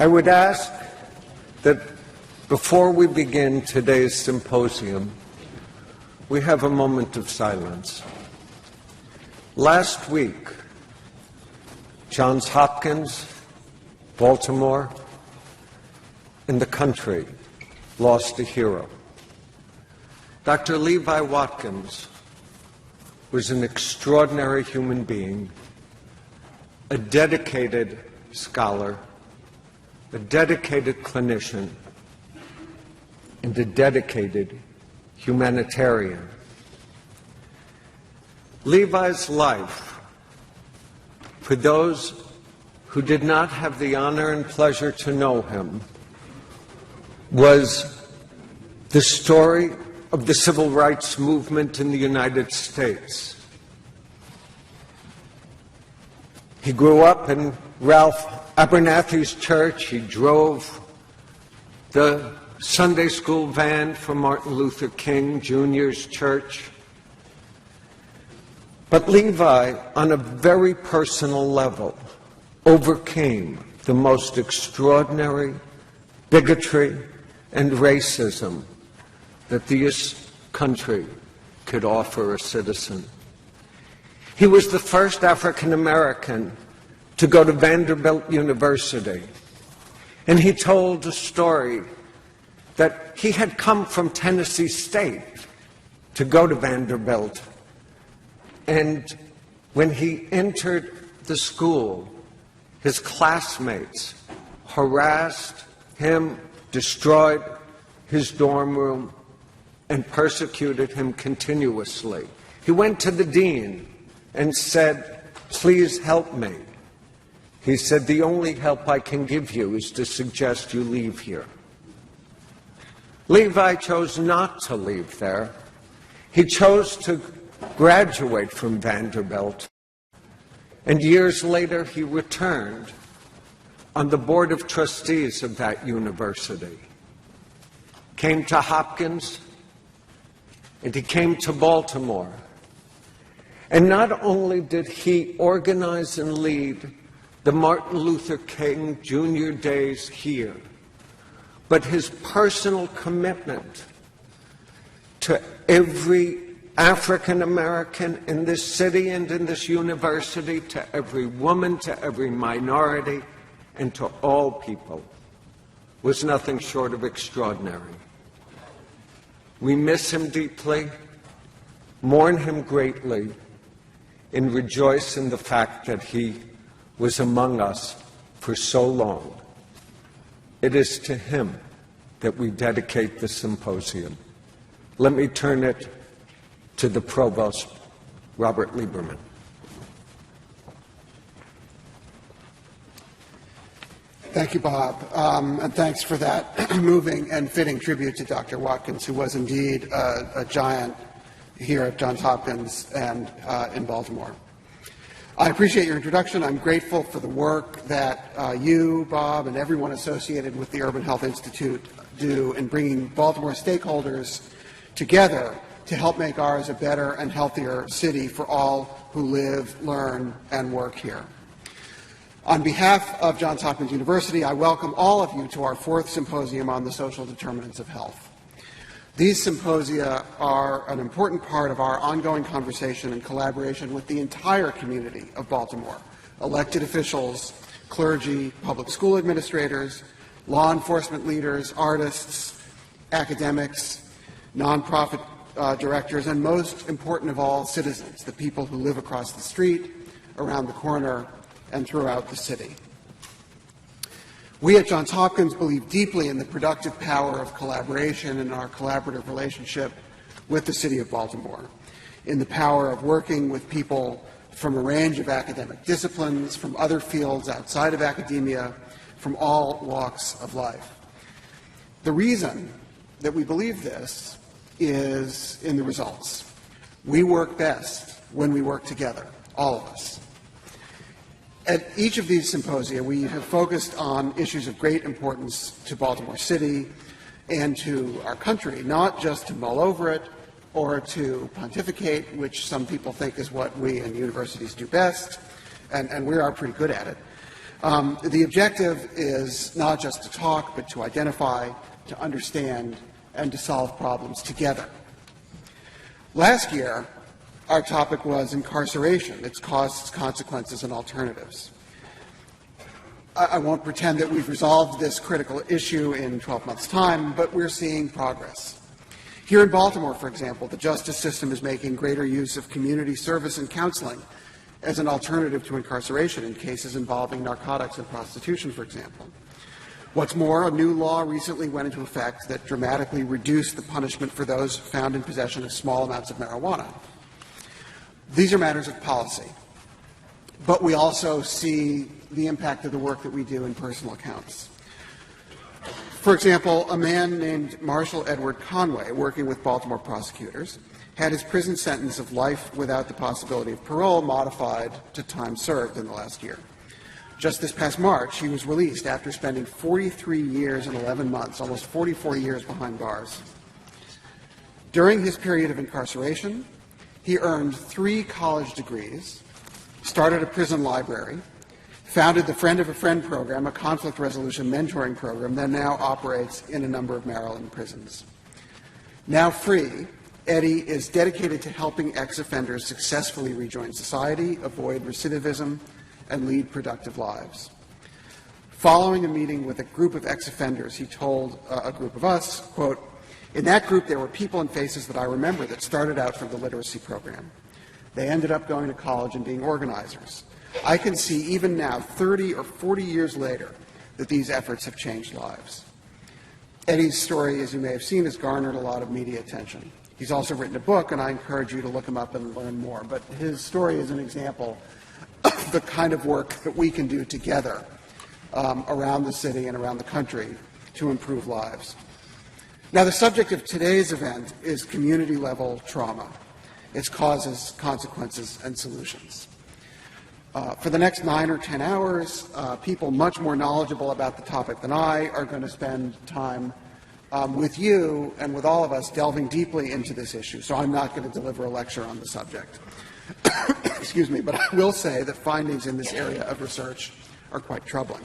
I would ask that before we begin today's symposium, we have a moment of silence. Last week, Johns Hopkins, Baltimore, and the country lost a hero. Dr. Levi Watkins was an extraordinary human being, a dedicated scholar, a dedicated clinician, and a dedicated humanitarian. Levi's life, for those who did not have the honor and pleasure to know him, was the story of the civil rights movement in the United States. He grew up in Ralph Abernathy's church. He drove the Sunday school van for Martin Luther King Jr.'s church. But Levi, on a very personal level, overcame the most extraordinary bigotry and racism that this country could offer a citizen. He was the first African American to go to Vanderbilt University, and he told a story that he had come from Tennessee State to go to Vanderbilt, and when he entered the school, his classmates harassed him, destroyed his dorm room, and persecuted him continuously. He went to the dean and said, "Please help me." He said, "The only help I can give you is to suggest you leave here." Levi chose not to leave there. He chose to graduate from Vanderbilt, and years later he returned on the board of trustees of that university, came to Hopkins, and he came to Baltimore. And not only did he organize and lead the Martin Luther King Jr. days here, but his personal commitment to every African American in this city and in this university, to every woman, to every minority, and to all people, was nothing short of extraordinary. We miss him deeply, mourn him greatly, and rejoice in the fact that he was among us for so long. It is to him that we dedicate the symposium. Let me turn it to the Provost, Robert Lieberman. Thank you, Bob, and thanks for that moving and fitting tribute to Dr. Watkins, who was indeed a giant here at Johns Hopkins and in Baltimore. I appreciate your introduction. I'm grateful for the work that you, Bob, and everyone associated with the Urban Health Institute do in bringing Baltimore stakeholders together to help make ours a better and healthier city for all who live, learn, and work here. On behalf of Johns Hopkins University, I welcome all of you to our fourth symposium on the social determinants of health. These symposia are an important part of our ongoing conversation and collaboration with the entire community of Baltimore: elected officials, clergy, public school administrators, law enforcement leaders, artists, academics, nonprofit directors, and most important of all, citizens, the people who live across the street, around the corner, and throughout the city. We at Johns Hopkins believe deeply in the productive power of collaboration in our collaborative relationship with the city of Baltimore, in the power of working with people from a range of academic disciplines, from other fields outside of academia, from all walks of life. The reason that we believe this is in the results. We work best when we work together, all of us. At each of these symposia, we have focused on issues of great importance to Baltimore City and to our country, not just to mull over it or to pontificate, which some people think is what we and universities do best, and we are pretty good at it, The objective is not just to talk, but to identify, to understand, and to solve problems together. Last year, our topic was incarceration, its costs, consequences, and alternatives. I won't pretend that we've resolved this critical issue in 12 months' time, but we're seeing progress. Here in Baltimore, for example, the justice system is making greater use of community service and counseling as an alternative to incarceration in cases involving narcotics and prostitution, for example. What's more, a new law recently went into effect that dramatically reduced the punishment for those found in possession of small amounts of marijuana. These are matters of policy, but we also see the impact of the work that we do in personal accounts. For example, a man named Marshall Edward Conway, working with Baltimore prosecutors, had his prison sentence of life without the possibility of parole modified to time served in the last year. Just this past March, he was released after spending 43 years and 11 months, almost 44 years behind bars. During his period of incarceration, he earned 3 college degrees, started a prison library, founded the Friend of a Friend program, a conflict resolution mentoring program that now operates in a number of Maryland prisons. Now free, Eddie is dedicated to helping ex-offenders successfully rejoin society, avoid recidivism, and lead productive lives. Following a meeting with a group of ex-offenders, he told a group of us, quote, "In that group there were people and faces that I remember that started out from the literacy program. They ended up going to college and being organizers. I can see even now, 30 or 40 years later, that these efforts have changed lives." Eddie's story, as you may have seen, has garnered a lot of media attention. He's also written a book, and I encourage you to look him up and learn more. But his story is an example of the kind of work that we can do together around the city and around the country to improve lives. Now, the subject of today's event is community-level trauma, its causes, consequences, and solutions. For the next 9 or 10 hours, people much more knowledgeable about the topic than I are going to spend time with you and with all of us delving deeply into this issue. So I'm not going to deliver a lecture on the subject. Excuse me, but I will say that findings in this area of research are quite troubling.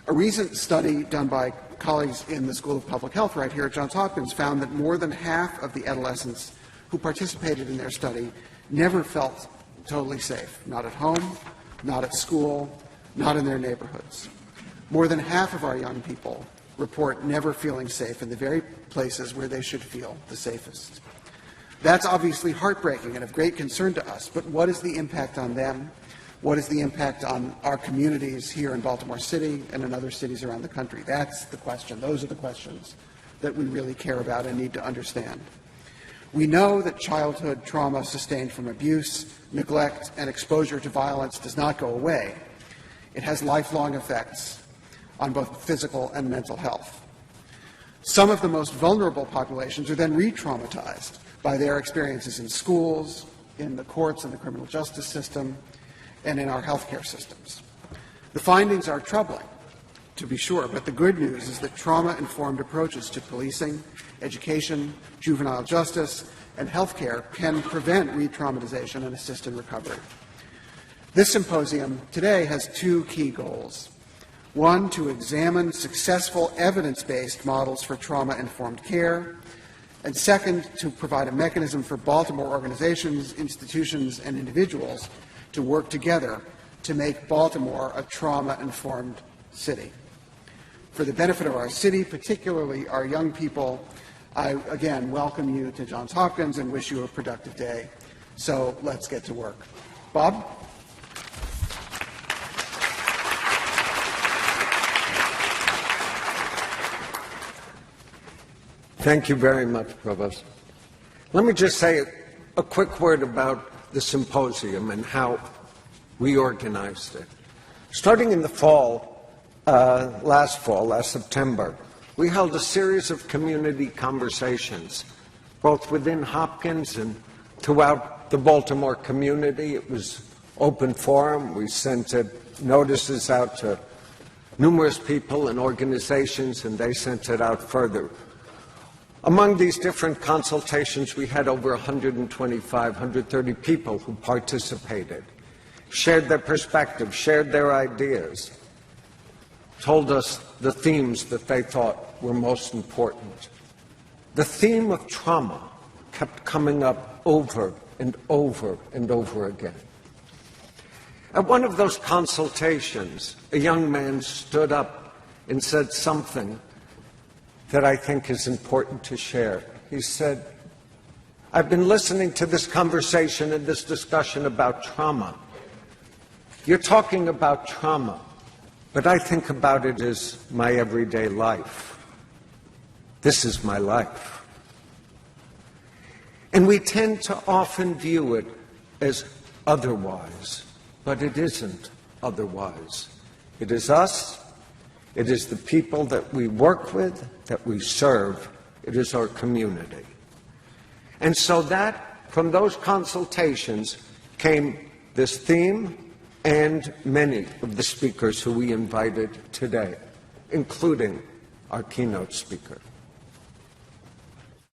A recent study done by colleagues in the School of Public Health right here at Johns Hopkins found that more than half of the adolescents who participated in their study never felt totally safe, not at home, not at school, not in their neighborhoods. More than half of our young people report never feeling safe in the very places where they should feel the safest. That's obviously heartbreaking and of great concern to us, but what is the impact on them? What is the impact on our communities here in Baltimore City and in other cities around the country? That's the question. Those are the questions that we really care about and need to understand. We know that childhood trauma sustained from abuse, neglect, and exposure to violence does not go away. It has lifelong effects on both physical and mental health. Some of the most vulnerable populations are then re-traumatized by their experiences in schools, in the courts and the criminal justice system, and in our healthcare systems. The findings are troubling, to be sure, but the good news is that trauma-informed approaches to policing, education, juvenile justice, and healthcare can prevent re-traumatization and assist in recovery. This symposium today has 2 key goals. One, to examine successful evidence-based models for trauma-informed care, and second, to provide a mechanism for Baltimore organizations, institutions, and individuals to work together to make Baltimore a trauma-informed city. For the benefit of our city, particularly our young people, I again welcome you to Johns Hopkins and wish you a productive day. So let's get to work. Bob? Thank you very much, Provost. Let me just say a quick word about the symposium and how we organized it. Starting in the fall, last September, we held a series of community conversations, both within Hopkins and throughout the Baltimore community. It was open forum. We sent notices out to numerous people and organizations, and they sent it out further. Among these different consultations, we had over 125, 130 people who participated, shared their perspective, shared their ideas, told us the themes that they thought were most important. The theme of trauma kept coming up over and over and over again. At one of those consultations, a young man stood up and said something that I think is important to share. He said, "I've been listening to this conversation and this discussion about trauma. You're talking about trauma, but I think about it as my everyday life. This is my life." And we tend to often view it as otherwise, but it isn't otherwise. It is us, it is the people that we work with, that we serve, it is our community. And so that, from those consultations, came this theme and many of the speakers who we invited today, including our keynote speaker.